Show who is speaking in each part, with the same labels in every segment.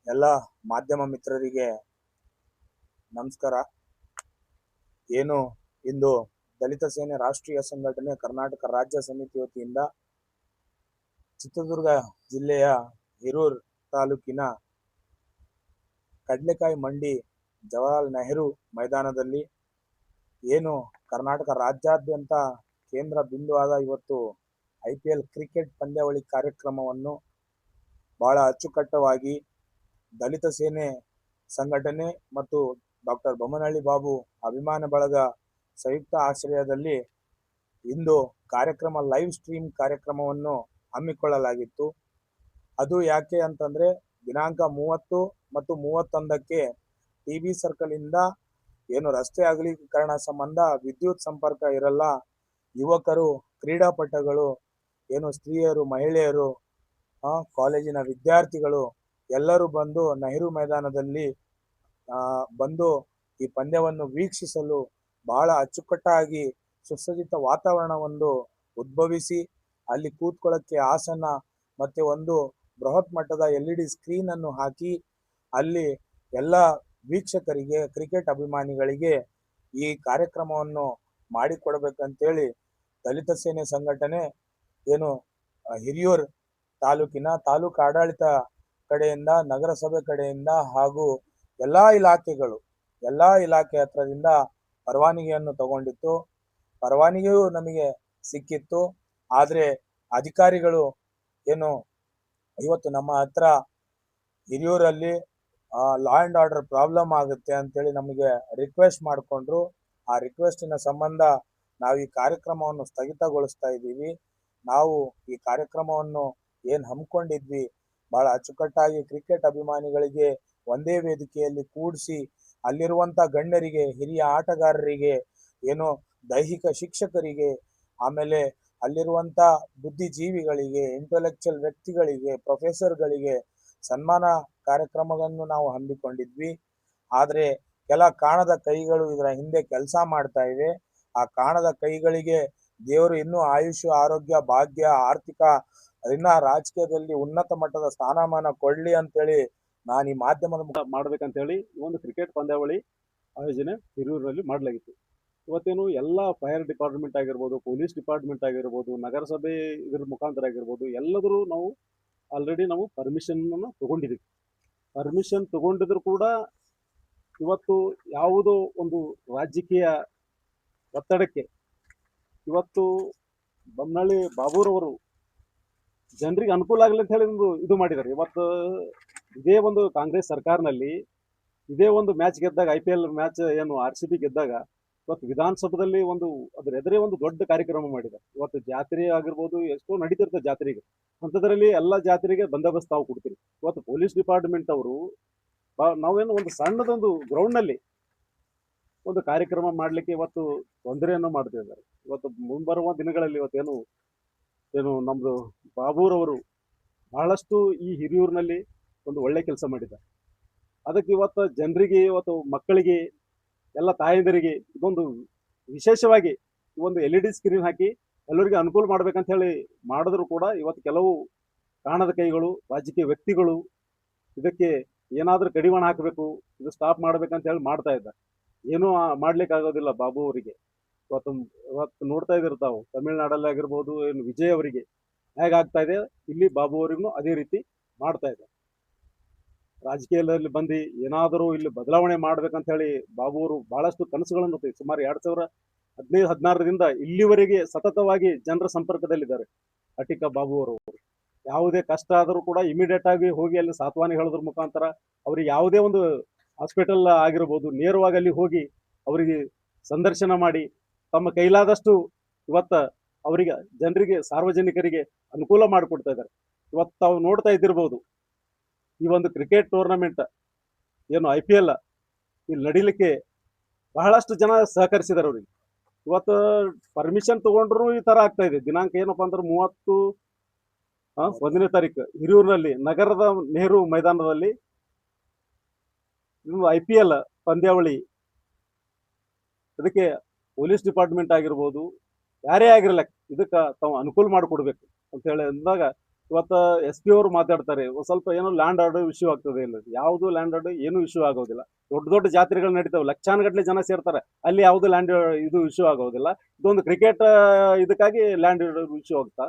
Speaker 1: ಎಲ್ಲ ಮಾಧ್ಯಮ ಮಿತ್ರರಿಗೆ ನಮಸ್ಕಾರ. ಏನು ಇಂದು ದಲಿತ ಸೇನೆ ರಾಷ್ಟ್ರೀಯ ಸಂಘಟನೆ ಕರ್ನಾಟಕ ರಾಜ್ಯ ಸಮಿತಿ ವತಿಯಿಂದ ಚಿತ್ರದುರ್ಗ ಜಿಲ್ಲೆಯ ಹಿರೂರು ತಾಲೂಕಿನ ಕಡ್ಲೆಕಾಯಿ ಮಂಡಿ ಜವಾಹರಲಾಲ್ ನೆಹರು ಮೈದಾನದಲ್ಲಿ ಏನು ಕರ್ನಾಟಕ ರಾಜ್ಯಾದ್ಯಂತ ಕೇಂದ್ರ ಬಿಂದುವಾದ ಇವತ್ತು IPL ಕ್ರಿಕೆಟ್ ಪಂದ್ಯಾವಳಿ ಕಾರ್ಯಕ್ರಮವನ್ನು ಬಹಳ ಅಚ್ಚುಕಟ್ಟವಾಗಿ ದಲಿತ ಸೇನೆ ಸಂಘಟನೆ ಮತ್ತು ಡಾಕ್ಟರ್ ಬೊಮ್ಮನಹಳ್ಳಿ ಬಾಬು ಅಭಿಮಾನ ಬಳಗ ಸಂಯುಕ್ತ ಆಶ್ರಯದಲ್ಲಿ ಇಂದು ಕಾರ್ಯಕ್ರಮ ಲೈವ್ ಸ್ಟ್ರೀಮ್ ಕಾರ್ಯಕ್ರಮವನ್ನು ಹಮ್ಮಿಕೊಳ್ಳಲಾಗಿತ್ತು. ಅದು ಯಾಕೆ ಅಂತಂದ್ರೆ ದಿನಾಂಕ 30 ಮತ್ತು 31ಕ್ಕೆ TB ಸರ್ಕಲ್ ಇಂದ ಏನು ರಸ್ತೆ ಅಗಲೀಕರಣ ಸಂಬಂಧ ವಿದ್ಯುತ್ ಸಂಪರ್ಕ ಇರಲ್ಲ, ಯುವಕರು, ಕ್ರೀಡಾಪಟುಗಳು, ಏನು ಸ್ತ್ರೀಯರು, ಮಹಿಳೆಯರು, ಕಾಲೇಜಿನ ವಿದ್ಯಾರ್ಥಿಗಳು ಎಲ್ಲರೂ ಬಂದು ನೆಹರು ಮೈದಾನದಲ್ಲಿ ಬಂದು ಈ ಪಂದ್ಯವನ್ನು ವೀಕ್ಷಿಸಲು ಬಹಳ ಅಚ್ಚುಕಟ್ಟಾಗಿ ಸುಸಜ್ಜಿತ ವಾತಾವರಣವನ್ನು ಉದ್ಭವಿಸಿ ಅಲ್ಲಿ ಕೂತ್ಕೊಳ್ಳೋಕ್ಕೆ ಆಸನ ಮತ್ತೆ ಒಂದು ಬೃಹತ್ ಮಟ್ಟದ LED ಸ್ಕ್ರೀನ್ ಅನ್ನು ಹಾಕಿ ಅಲ್ಲಿ ಎಲ್ಲ ವೀಕ್ಷಕರಿಗೆ, ಕ್ರಿಕೆಟ್ ಅಭಿಮಾನಿಗಳಿಗೆ ಈ ಕಾರ್ಯಕ್ರಮವನ್ನು ಮಾಡಿಕೊಡಬೇಕಂತೇಳಿ ದಲಿತ ಸೇನೆ ಸಂಘಟನೆ ಏನು ಹಿರಿಯೂರು ತಾಲೂಕಿನ ತಾಲೂಕು ಆಡಳಿತ ಕಡೆಯಿಂದ, ನಗರಸಭೆ ಕಡೆಯಿಂದ ಹಾಗೂ ಎಲ್ಲಾ ಇಲಾಖೆ ಹತ್ರದಿಂದ ಪರವಾನಗಿಯನ್ನು ತಗೊಂಡಿತ್ತು. ಪರವಾನಗಿಯೂ ನಮಗೆ ಸಿಕ್ಕಿತ್ತು. ಆದ್ರೆ ಅಧಿಕಾರಿಗಳು ಏನು ಇವತ್ತು ನಮ್ಮ ಹತ್ರ ಹಿರಿಯೂರಲ್ಲಿ ಲಾ ಅಂಡ್ ಆರ್ಡರ್ ಪ್ರಾಬ್ಲಮ್ ಆಗುತ್ತೆ ಅಂತೇಳಿ ನಮಗೆ ರಿಕ್ವೆಸ್ಟ್ ಮಾಡಿಕೊಂಡ್ರು. ಆ ರಿಕ್ವೆಸ್ಟಿನ ಸಂಬಂಧ ನಾವು ಈ ಕಾರ್ಯಕ್ರಮವನ್ನು ಸ್ಥಗಿತಗೊಳಿಸ್ತಾ ಇದ್ದೀವಿ. ನಾವು ಈ ಕಾರ್ಯಕ್ರಮವನ್ನು ಏನು ಹಮ್ಮಿಕೊಂಡಿದ್ವಿ ಬಹಳ ಅಚ್ಚುಕಟ್ಟಾಗಿ ಕ್ರಿಕೆಟ್ ಅಭಿಮಾನಿಗಳಿಗೆ ಒಂದೇ ವೇದಿಕೆಯಲ್ಲಿ ಕೂಡಿಸಿ ಅಲ್ಲಿರುವಂಥ ಗಣ್ಯರಿಗೆ, ಹಿರಿಯ ಆಟಗಾರರಿಗೆ, ಏನು ದೈಹಿಕ ಶಿಕ್ಷಕರಿಗೆ, ಆಮೇಲೆ ಅಲ್ಲಿರುವಂಥ ಬುದ್ಧಿಜೀವಿಗಳಿಗೆ, ಇಂಟೆಲೆಕ್ಚುಯಲ್ ವ್ಯಕ್ತಿಗಳಿಗೆ, ಪ್ರೊಫೆಸರ್ಗಳಿಗೆ ಸನ್ಮಾನ ಕಾರ್ಯಕ್ರಮವನ್ನು ನಾವು ಹಮ್ಮಿಕೊಂಡಿದ್ವಿ. ಆದರೆ ಕೆಲ ಕಾಣದ ಕೈಗಳು ಇದರ ಹಿಂದೆ ಕೆಲಸ ಮಾಡ್ತಾ ಇವೆ. ಆ ಕಾಣದ ಕೈಗಳಿಗೆ ದೇವರು ಇನ್ನೂ ಆಯುಷ್ಯ, ಆರೋಗ್ಯ, ಭಾಗ್ಯ, ಆರ್ಥಿಕ, ಇನ್ನ ರಾಜಕೀಯದಲ್ಲಿ ಉನ್ನತ ಮಟ್ಟದ ಸ್ಥಾನಮಾನ ಕೊಡ್ಲಿ ಅಂತೇಳಿ ನಾನು ಈ ಮಾಧ್ಯಮದ
Speaker 2: ಮಾಡ್ಬೇಕಂತ ಹೇಳಿ ಒಂದು ಕ್ರಿಕೆಟ್ ಪಂದ್ಯಾವಳಿ ಆಯೋಜನೆ ಹಿರಿಯೂರಿನಲ್ಲಿ ಮಾಡಲಾಗಿತ್ತು. ಇವತ್ತೇನು ಎಲ್ಲ ಫೈರ್ ಡಿಪಾರ್ಟ್ಮೆಂಟ್ ಆಗಿರ್ಬೋದು, ಪೊಲೀಸ್ ಡಿಪಾರ್ಟ್ಮೆಂಟ್ ಆಗಿರ್ಬೋದು, ನಗರಸಭೆ ಇದ್ರ ಮುಖಾಂತರ ಆಗಿರ್ಬೋದು, ಎಲ್ಲದರೂ ನಾವು ಆಲ್ರೆಡಿ ನಾವು ಪರ್ಮಿಷನ್ ತಗೊಂಡಿದ್ದೀವಿ. ಪರ್ಮಿಷನ್ ತಗೊಂಡಿದ್ರು ಕೂಡ ಇವತ್ತು ಯಾವುದೋ ಒಂದು ರಾಜಕೀಯ ಒತ್ತಡಕ್ಕೆ ಇವತ್ತು ಬೊಮ್ಮನಹಳ್ಳಿ ಬಾಬುರವರು ಜನರಿಗೆ ಅನುಕೂಲ ಆಗಲಿ ಅಂತ ಹೇಳಿ ಒಂದು ಇದು ಮಾಡಿದ್ದಾರೆ. ಇವತ್ತು ಇದೇ ಒಂದು ಕಾಂಗ್ರೆಸ್ ಸರ್ಕಾರನಲ್ಲಿ ಇದೇ ಒಂದು ಮ್ಯಾಚ್ ಗೆದ್ದಾಗ, IPL ಮ್ಯಾಚ್ ಏನು RCB ಗೆದ್ದಾಗ ಇವತ್ತು ವಿಧಾನಸಭೆಯಲ್ಲಿ ಒಂದು ಅದ್ರ ಎದುರೇ ಒಂದು ದೊಡ್ಡ ಕಾರ್ಯಕ್ರಮ ಮಾಡಿದ್ದಾರೆ. ಇವತ್ತು ಜಾತ್ರೆ ಆಗಿರ್ಬೋದು, ಎಷ್ಟೋ ನಡೀತಿರ್ತದೆ ಜಾತ್ರೆಗೆ, ಅಂಥದ್ರಲ್ಲಿ ಎಲ್ಲ ಜಾತ್ರೆಗೆ ಬಂದೋಬಸ್ತ್ ತಾವು ಕೊಡ್ತೀರಿ. ಇವತ್ತು ಪೊಲೀಸ್ ಡಿಪಾರ್ಟ್ಮೆಂಟ್ ಅವರು ನಾವೇನು ಒಂದು ಸಣ್ಣದೊಂದು ಗ್ರೌಂಡ್ನಲ್ಲಿ ಒಂದು ಕಾರ್ಯಕ್ರಮ ಮಾಡಲಿಕ್ಕೆ ಇವತ್ತು ತೊಂದರೆಯನ್ನು ಮಾಡ್ತಿದ್ದಾರೆ. ಇವತ್ತು ಮುಂಬರುವ ದಿನಗಳಲ್ಲಿ ಏನು ನಮ್ಮದು ಬಾಬುರವರು ಬಹಳಷ್ಟು ಈ ಹಿರಿಯೂರಿನಲ್ಲಿ ಒಂದು ಒಳ್ಳೆ ಕೆಲಸ ಮಾಡಿದ್ದಾರೆ. ಅದಕ್ಕೆ ಇವತ್ತು ಜನರಿಗೆ, ಇವತ್ತು ಮಕ್ಕಳಿಗೆ, ಎಲ್ಲ ತಾಯಂದಿರಿಗೆ ಇದೊಂದು ವಿಶೇಷವಾಗಿ ಒಂದು LED ಸ್ಕ್ರೀನ್ ಹಾಕಿ ಎಲ್ಲರಿಗೆ ಅನುಕೂಲ ಮಾಡ್ಬೇಕಂತ ಹೇಳಿ ಮಾಡಿದ್ರು ಕೂಡ ಇವತ್ತು ಕೆಲವು ಕಾಣದ ಕೈಗಳು, ರಾಜಕೀಯ ವ್ಯಕ್ತಿಗಳು ಇದಕ್ಕೆ ಏನಾದರೂ ಕಡಿವಾಣ ಹಾಕಬೇಕು, ಇದು ಸ್ಟಾಪ್ ಮಾಡ್ಬೇಕಂತ ಹೇಳಿ ಮಾಡ್ತಾ ಇದ್ದಾರೆ. ಏನೂ ಮಾಡ್ಲಿಕ್ಕೆ ಆಗೋದಿಲ್ಲ ಬಾಬು ಅವರಿಗೆ. ಇವತ್ತು ನೋಡ್ತಾ ಇದ್ದೀರ ತಾವು, ತಮಿಳುನಾಡಲ್ಲಿ ಆಗಿರ್ಬೋದು, ಏನು ವಿಜಯ್ ಅವರಿಗೆ ಹೇಗಾಗ್ತಾ ಇದೆ, ಇಲ್ಲಿ ಬಾಬು ಅವರಿಗೂ ಅದೇ ರೀತಿ ಮಾಡ್ತಾ ಇದೆ. ರಾಜಕೀಯದಲ್ಲಿ ಬಂದು ಏನಾದರೂ ಇಲ್ಲಿ ಬದಲಾವಣೆ ಮಾಡ್ಬೇಕಂತ ಹೇಳಿ ಬಾಬು ಅವರು ಬಹಳಷ್ಟು ಕನಸುಗಳನ್ನು ಸುಮಾರು 2015-16ರಿಂದ ಇಲ್ಲಿವರೆಗೆ ಸತತವಾಗಿ ಜನರ ಸಂಪರ್ಕದಲ್ಲಿದ್ದಾರೆ. ಅಟಿಕಾ ಬಾಬು ಅವರು ಯಾವುದೇ ಕಷ್ಟ ಆದರೂ ಕೂಡ ಇಮಿಡಿಯೇಟ್ ಆಗಿ ಹೋಗಿ ಅಲ್ಲಿ ಸಾತ್ವಾನಿ ಹೇಳೋದ್ರ ಮುಖಾಂತರ ಅವ್ರಿಗೆ ಯಾವುದೇ ಒಂದು ಹಾಸ್ಪಿಟಲ್ ಆಗಿರ್ಬೋದು, ನೇರವಾಗಿ ಅಲ್ಲಿ ಹೋಗಿ ಅವರಿಗೆ ಸಂದರ್ಶನ ಮಾಡಿ ತಮ್ಮ ಕೈಲಾದಷ್ಟು ಇವತ್ತು ಅವರಿಗೆ, ಜನರಿಗೆ, ಸಾರ್ವಜನಿಕರಿಗೆ ಅನುಕೂಲ ಮಾಡಿಕೊಡ್ತಾ ಇದ್ದಾರೆ. ಇವತ್ತು ತಾವು ನೋಡ್ತಾ ಇದ್ದಿರ್ಬೋದು, ಈ ಒಂದು ಕ್ರಿಕೆಟ್ ಟೂರ್ನಮೆಂಟ್ ಏನು IPL ಇಲ್ಲಿ ನಡೀಲಿಕ್ಕೆ ಬಹಳಷ್ಟು ಜನ ಸಹಕರಿಸಿದ್ದಾರೆ ಅವರಿಗೆ. ಇವತ್ತು ಪರ್ಮಿಷನ್ ತಗೊಂಡ್ರು ಈ ತರ ಆಗ್ತಾ ಇದೆ. ದಿನಾಂಕ ಏನಪ್ಪಾ ಅಂದ್ರೆ 1ನೇ ತಾರೀಕು ಹಿರಿಯೂರಿನಲ್ಲಿ ನಗರದ ನೆಹರು ಮೈದಾನದಲ್ಲಿ IPL ಪಂದ್ಯಾವಳಿ, ಅದಕ್ಕೆ ಪೊಲೀಸ್ ಡಿಪಾರ್ಟ್ಮೆಂಟ್ ಆಗಿರ್ಬೋದು, ಯಾರೇ ಆಗಿರಲ್ಲ ಇದಕ್ಕೆ ತಾವು ಅನುಕೂಲ ಮಾಡಿಕೊಡ್ಬೇಕು ಅಂತ ಹೇಳಿ ಅಂದಾಗ ಇವತ್ತು ಎಸ್ ಪಿ ಅವರು ಮಾತಾಡ್ತಾರೆ ಒಂದ್ ಸ್ವಲ್ಪ ಏನೋ ಲ್ಯಾಂಡ್ ಆರ್ಡರ್ ಇಶ್ಯೂ ಆಗ್ತದೆ ಇಲ್ಲ, ಯಾವುದು ಲ್ಯಾಂಡ್ ಆರ್ಡರ್ ಏನು ಇಶ್ಯೂ ಆಗೋದಿಲ್ಲ. ದೊಡ್ಡ ದೊಡ್ಡ ಜಾತ್ರೆಗಳು ನಡೀತಾವೆ, ಲಕ್ಷಾನುಗಟ್ಟಲೆ ಜನ ಸೇರ್ತಾರೆ, ಅಲ್ಲಿ ಯಾವುದು ಲ್ಯಾಂಡ್ ಇದು ಇಶ್ಯೂ ಆಗೋದಿಲ್ಲ. ಇದೊಂದು ಕ್ರಿಕೆಟ್ ಇದಕ್ಕಾಗಿ ಲ್ಯಾಂಡ್ ಇಶ್ಯೂ ಆಗ್ತಾ.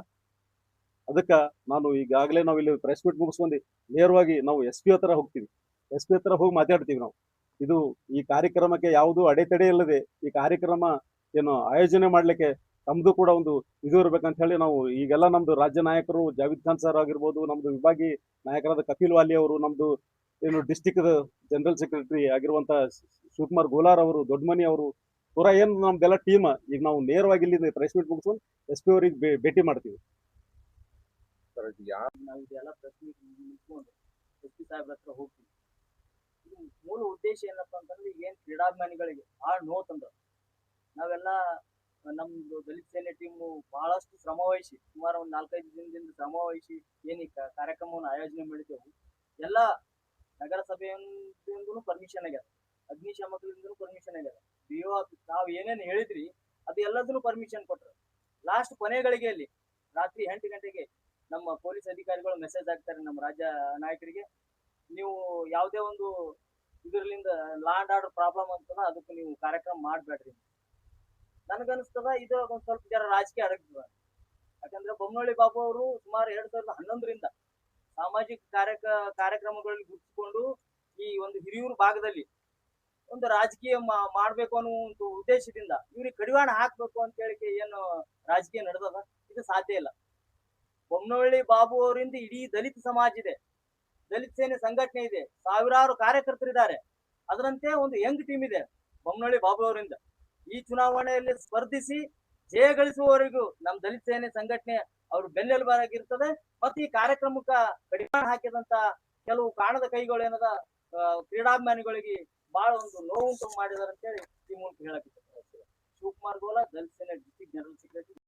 Speaker 2: ಅದಕ್ಕೆ ನಾನು ಈಗಾಗಲೇ ನಾವು ಇಲ್ಲಿ ಪ್ರೆಸ್ ಮೀಟ್ ಮುಗಿಸ್ಕೊಂಡು ನೇರವಾಗಿ ನಾವು ಎಸ್ ಪಿ ಹತ್ರ ಹೋಗ್ತೀವಿ. ಎಸ್ ಪಿ ಹತ್ರ ಹೋಗಿ ಮಾತಾಡ್ತೀವಿ ನಾವು. ಇದು ಈ ಕಾರ್ಯಕ್ರಮಕ್ಕೆ ಯಾವುದು ಅಡೆತಡೆ ಇಲ್ಲದೆ ಈ ಕಾರ್ಯಕ್ರಮ ಏನು ಆಯೋಜನೆ ಮಾಡ್ಲಿಕ್ಕೆ ತಮ್ದು ಕೂಡ ಒಂದು ಇದು ಇರ್ಬೇಕಂತ ಹೇಳಿ ನಾವು ಈಗೆಲ್ಲ ನಮ್ದು ರಾಜ್ಯ ನಾಯಕರು ಜಾವೀದ್ ಖಾನ್ ಸರ್ ಆಗಿರ್ಬೋದು, ನಮ್ದು ವಿಭಾಗಿ ನಾಯಕರಾದ ಕಪಿಲ್ ವಾಲಿ ಅವರು, ನಮ್ದು ಏನು ಡಿಸ್ಟಿಕ್ ಜನರಲ್ ಸೆಕ್ರೆಟರಿ ಆಗಿರುವಂತ ಶಿವಕುಮಾರ್ ಗೋಲಾರ್ ಅವರು, ದೊಡ್ಡಮನಿ ಅವರು, ಪೂರಾ ಏನು ನಮ್ದೆಲ್ಲ ಟೀಮ್ ಈಗ ನಾವು ನೇರವಾಗಿ ಇಲ್ಲಿ ಪ್ರೆಸ್ ಮೀಟ್ ಮುಗಿಸ್ಕೊಂಡು ಎಸ್ ಪಿ ಅವರಿಗೆ ಭೇಟಿ ಮಾಡ್ತೀವಿ.
Speaker 3: ನಾವು ಇದೆಲ್ಲ ಪ್ರಶ್ನೆ ಮುಗಿಸ್ಕೊಂಡು ಎಸ್ ಪಿ ಸಾಹೇಬ್ರ ಹತ್ರ ಹೋಗ್ತೀವಿ. ಇದು ಮೂಲ ಉದ್ದೇಶ ಏನಪ್ಪಾ ಅಂತಂದ್ರೆ ಏನ್ ಕ್ರೀಡಾಭಿಮಾನಿಗಳಿಗೆ ಭಾಳ ನೋವು ತಂದ. ನಾವೆಲ್ಲ ನಮ್ದು ದಲಿತ ಸೇನೆ ಟೀಮು ಬಹಳಷ್ಟು ಶ್ರಮ ವಹಿಸಿ, ಸುಮಾರು ಒಂದು 4-5 ದಿನದಿಂದ ಶ್ರಮ ವಹಿಸಿ ಏನ್ ಈ ಕಾರ್ಯಕ್ರಮವನ್ನು ಆಯೋಜನೆ ಮಾಡಿದ್ದೆವು. ಎಲ್ಲ ನಗರಸಭೆಯಿಂದನೂ ಪರ್ಮಿಷನ್ ಆಗ್ಯದ, ಅಗ್ನಿಶಾಮಕದಿಂದನೂ ಪರ್ಮಿಷನ್ ಆಗ್ಯದ, ಬಿಒ ನಾವ್ ಏನೇನ್ ಹೇಳಿದ್ರಿ ಅದು ಎಲ್ಲದನ್ನು ಪರ್ಮಿಷನ್ ಕೊಟ್ರು. ಲಾಸ್ಟ್ ಕೊನೆ ಗಳಿಗೆಯಲ್ಲಿ ರಾತ್ರಿ 8 ಗಂಟೆಗೆ ನಮ್ಮ ಪೊಲೀಸ್ ಅಧಿಕಾರಿಗಳು ಮೆಸೇಜ್ ಹಾಕ್ತಾರೆ ನಮ್ಮ ರಾಜ್ಯ ನಾಯಕರಿಗೆ, ನೀವು ಯಾವುದೇ ಒಂದು ಇದರಿಂದ ಲ್ಯಾಂಡ್ ಆರ್ಡರ್ ಪ್ರಾಬ್ಲಮ್ ಅಂತದ ಅದಕ್ಕೆ ನೀವು ಕಾರ್ಯಕ್ರಮ ಮಾಡ್ಬೇಡ್ರಿ. ನನಗನ್ಸ್ತದ ಇದು ಒಂದ್ ಸ್ವಲ್ಪ ಜರ ರಾಜಕೀಯ ಅಡಗ್ತದ. ಯಾಕಂದ್ರೆ ಬೊಮ್ಮನಳ್ಳಿ ಬಾಬು ಅವರು ಸುಮಾರು 2011ರಿಂದ ಸಾಮಾಜಿಕ ಕಾರ್ಯಕ್ರಮಗಳಲ್ಲಿ ಗುರುತಿಸಿಕೊಂಡು ಈ ಒಂದು ಹಿರಿಯೂರು ಭಾಗದಲ್ಲಿ ಒಂದು ರಾಜಕೀಯ ಮಾಡ್ಬೇಕು ಅನ್ನೋ ಒಂದು ಉದ್ದೇಶದಿಂದ ಇವ್ರಿಗೆ ಕಡಿವಾಣ ಹಾಕ್ಬೇಕು ಅಂತ ಹೇಳಿ ಏನು ರಾಜಕೀಯ ನಡೆದದ, ಇದು ಸಾಧ್ಯ ಇಲ್ಲ. ಬೊಮ್ಮನಳ್ಳಿ ಬಾಬು ಅವರಿಂದ ಇಡೀ ದಲಿತ ಸಮಾಜ ಇದೆ, ದಲಿತ ಸೇನೆ ಸಂಘಟನೆ ಇದೆ, ಸಾವಿರಾರು ಕಾರ್ಯಕರ್ತರಿದ್ದಾರೆ. ಅದರಂತೆ ಒಂದು ಯಂಗ್ ಟೀಮ್ ಇದೆ ಬೊಮ್ಮನಳ್ಳಿ ಬಾಬು ಅವರಿಂದ. ಈ ಚುನಾವಣೆಯಲ್ಲಿ ಸ್ಪರ್ಧಿಸಿ ಜಯ ಗಳಿಸುವವರೆಗೂ ನಮ್ಮ ದಲಿತ ಸೇನೆ ಸಂಘಟನೆ ಅವರು ಬೆನ್ನೆಲುಬಾಗಿರ್ತದೆ. ಮತ್ತು ಈ ಕಾರ್ಯಕ್ರಮಕ್ಕೆ ಕಡಿವಾಣ ಹಾಕಿದಂತ ಕೆಲವು ಕಾಣದ ಕೈಗಳು ಏನದ ಕ್ರೀಡಾಭಿಮಾನಿಗಳಿಗೆ ಬಹಳ ಒಂದು ನೋವುಂಟು ಮಾಡಿದಾರೆ ಅಂತ ಹೇಳಿ ಈ ಮೂಲಕ ಹೇಳಕ್ಕೆ ಶಿವಕುಮಾರ್ ಗೋಲ, ದಲಿತ ಸೇನೆ ಡಿಸ್ಟ್ರಿಕ್ಟ್ ಜನರಲ್ ಸೆಕ್ರೆಟರಿ.